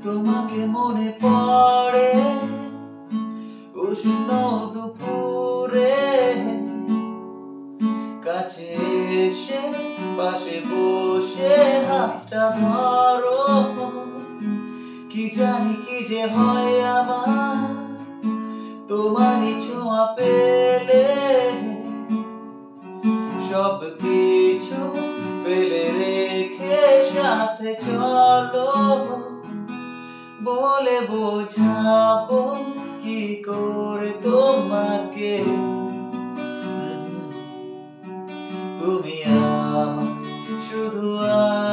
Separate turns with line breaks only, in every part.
তোমাকে মনে পড়ে উষ্ণ দুপুরে, কাছে এসে পাশে বসে হাতটা ধরো। কি জানি কি যে হয় আমার তোমারই ছোঁয়া পেলে, সব কিছু ফেলে রেখে সাথে চলো। বলে বোঝাবো কি করে তোমাকে, তুমি আমার শুধু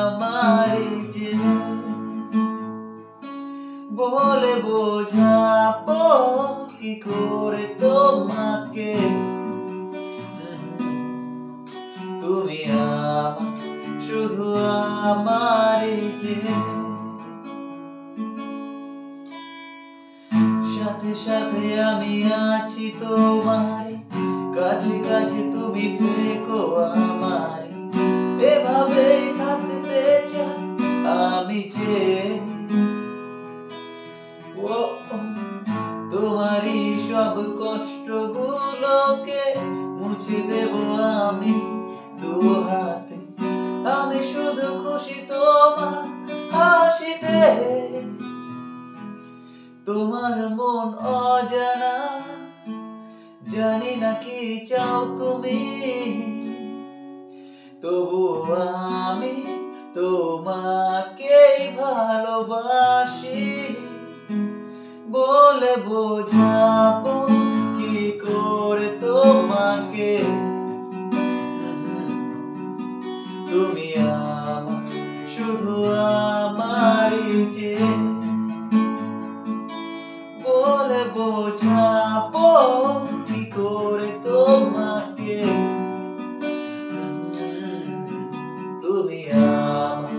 আমারই যে। বলে বোঝাবো কি করে তোমাকে, তুমি আমার শুধু আমারই যে। সাথে সাথে আমি আছি তোমারই, কাছে কাছে তুমি থেকো আমার, এভাবেই থাকতে চাই আমি যে। তোমারই সব কষ্টগুলোকে মুছে দেব আমি দু হাতে, আমি শুধু খুশি তোমার হাসিতে। তোমার মন অজানা, জানি না কি চাও তুমি, তবু আমি তোমাকেই ভালোবাসি। বলে বোঝাবো কি করে তোমাকে, তুমি আমার শুধু আমারই যে। বলে বোঝাবো কি করে তোমাকে, তুমি আমার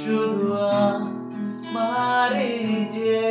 শুধু আমারই যে।